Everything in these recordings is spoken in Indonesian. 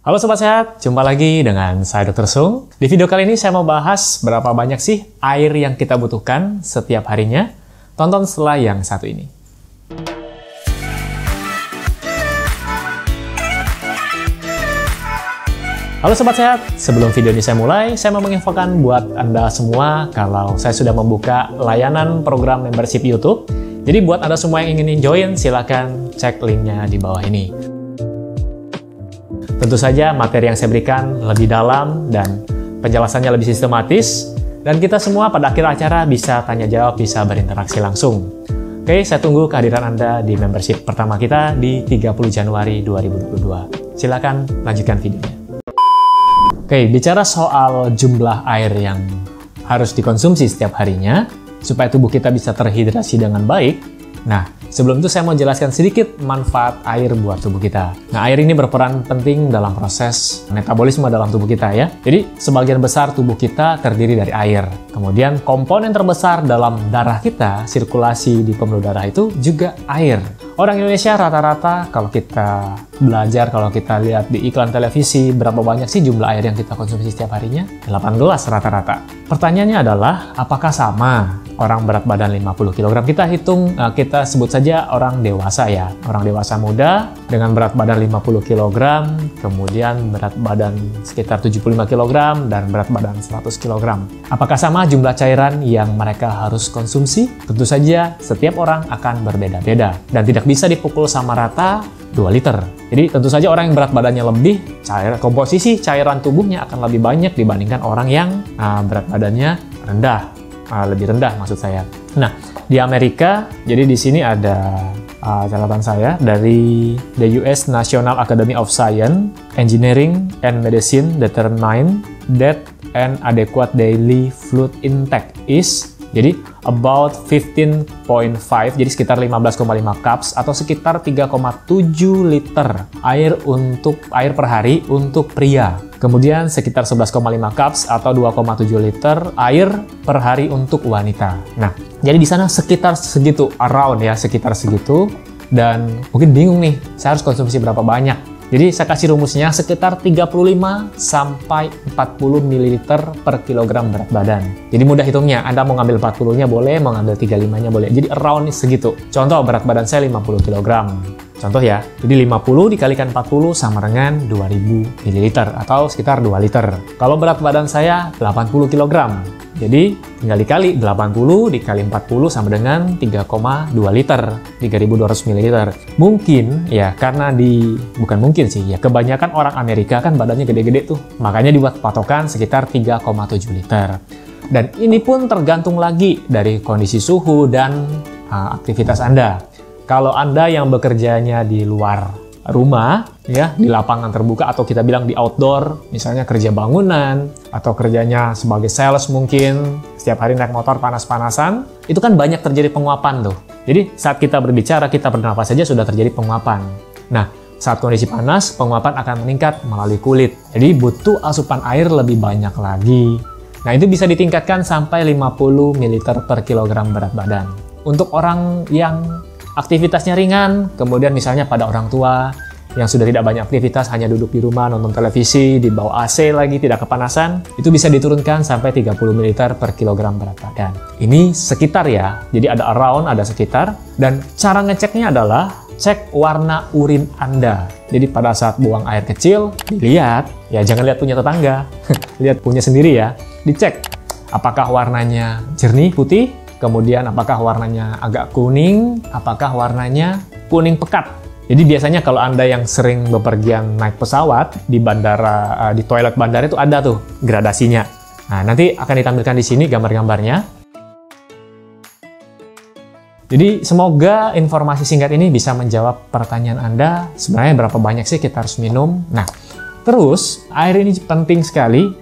Halo Sobat Sehat, jumpa lagi dengan saya Dr. Sung. Di video kali ini saya mau bahas berapa banyak sih air yang kita butuhkan setiap harinya. Tonton setelah yang satu ini. Halo Sobat Sehat, sebelum video ini saya mulai, saya mau menginfokan buat Anda semua kalau saya sudah membuka layanan program membership YouTube. Jadi buat Anda semua yang ingin join, silakan cek linknya di bawah ini. Tentu saja materi yang saya berikan lebih dalam dan penjelasannya lebih sistematis, dan kita semua pada akhir acara bisa tanya jawab, bisa berinteraksi langsung. Oke, saya tunggu kehadiran Anda di membership pertama kita di 30 Januari 2022. Silakan lanjutkan videonya. Oke, bicara soal jumlah air yang harus dikonsumsi setiap harinya supaya tubuh kita bisa terhidrasi dengan baik. Nah, sebelum itu saya mau jelaskan sedikit manfaat air buat tubuh kita. Nah, air ini berperan penting dalam proses metabolisme dalam tubuh kita ya. Jadi, sebagian besar tubuh kita terdiri dari air. Kemudian, komponen terbesar dalam darah kita, sirkulasi di pembuluh darah itu juga air. Orang Indonesia rata-rata kalau kita belajar, kalau kita lihat di iklan televisi, berapa banyak sih jumlah air yang kita konsumsi setiap harinya? 18 rata-rata. Pertanyaannya adalah, apakah sama orang berat badan 50 kg? Kita hitung, kita sebut saja orang dewasa ya. Orang dewasa muda dengan berat badan 50 kg, kemudian berat badan sekitar 75 kg, dan berat badan 100 kg. Apakah sama jumlah cairan yang mereka harus konsumsi? Tentu saja setiap orang akan berbeda-beda dan tidak bisa dipukul sama rata 2 liter. Jadi tentu saja orang yang berat badannya lebih, komposisi cairan tubuhnya akan lebih banyak dibandingkan orang yang berat badannya rendah, lebih rendah maksud saya. Nah, di Amerika, jadi di sini ada catatan saya dari the US National Academy of Science, Engineering and Medicine determine that an adequate daily fluid intake is, jadi about 15.5, jadi sekitar 15,5 cups atau sekitar 3,7 liter air per hari untuk pria. Kemudian sekitar 11,5 cups atau 2,7 liter air per hari untuk wanita. Nah, jadi di sana sekitar segitu, around ya, sekitar segitu. Dan mungkin bingung nih, saya harus konsumsi berapa banyak? Jadi saya kasih rumusnya sekitar 35 sampai 40 ml per kilogram berat badan. Jadi mudah hitungnya, Anda mau ngambil 40-nya boleh, mau ngambil 35-nya boleh. Jadi around segitu. Contoh, berat badan saya 50 kg. Contoh ya, jadi 50 dikalikan 40 sama dengan 2000 ml atau sekitar 2 liter. Kalau berat badan saya 80 kg, jadi tinggal dikali 80 dikali 40 sama dengan 3,2 liter, 3200 ml. Mungkin ya, karena bukan mungkin sih ya, kebanyakan orang Amerika kan badannya gede-gede tuh, makanya dibuat patokan sekitar 3,7 liter. Dan ini pun tergantung lagi dari kondisi suhu dan aktivitas Anda. Kalau Anda yang bekerjanya di luar rumah, ya, di lapangan terbuka atau kita bilang di outdoor, misalnya kerja bangunan atau kerjanya sebagai sales mungkin, setiap hari naik motor panas-panasan, itu kan banyak terjadi penguapan tuh. Jadi saat kita berbicara, kita bernafas saja sudah terjadi penguapan. Nah, saat kondisi panas, penguapan akan meningkat melalui kulit. Jadi butuh asupan air lebih banyak lagi. Nah, itu bisa ditingkatkan sampai 50 ml per kilogram berat badan. Untuk orang yang aktivitasnya ringan, kemudian misalnya pada orang tua yang sudah tidak banyak aktivitas, hanya duduk di rumah, nonton televisi, di bawah AC lagi, tidak kepanasan, itu bisa diturunkan sampai 30 ml per kilogram berat badan. Ini sekitar ya, jadi ada around, ada sekitar, dan cara ngeceknya adalah cek warna urin Anda. Jadi pada saat buang air kecil, dilihat, ya jangan lihat punya tetangga, lihat punya sendiri ya, dicek apakah warnanya jernih, putih, kemudian apakah warnanya agak kuning, apakah warnanya kuning pekat. Jadi biasanya kalau Anda yang sering bepergian naik pesawat di bandara, di toilet bandara itu ada tuh gradasinya. Nah, nanti akan ditampilkan di sini gambar-gambarnya. Jadi semoga informasi singkat ini bisa menjawab pertanyaan Anda, sebenarnya berapa banyak sih kita harus minum. Nah, terus air ini penting sekali.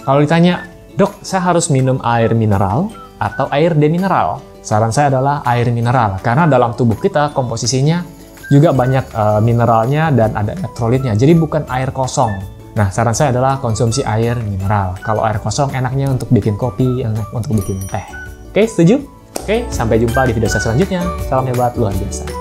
Kalau ditanya, "Dok, saya harus minum air mineral atau air demineral?" Saran saya adalah air mineral, karena dalam tubuh kita komposisinya juga banyak mineralnya dan ada elektrolitnya, jadi bukan air kosong. Nah, saran saya adalah konsumsi air mineral. Kalau air kosong enaknya untuk bikin kopi, enak untuk bikin teh. Oke, setuju? Oke, sampai jumpa di video saya selanjutnya. Salam hebat luar biasa.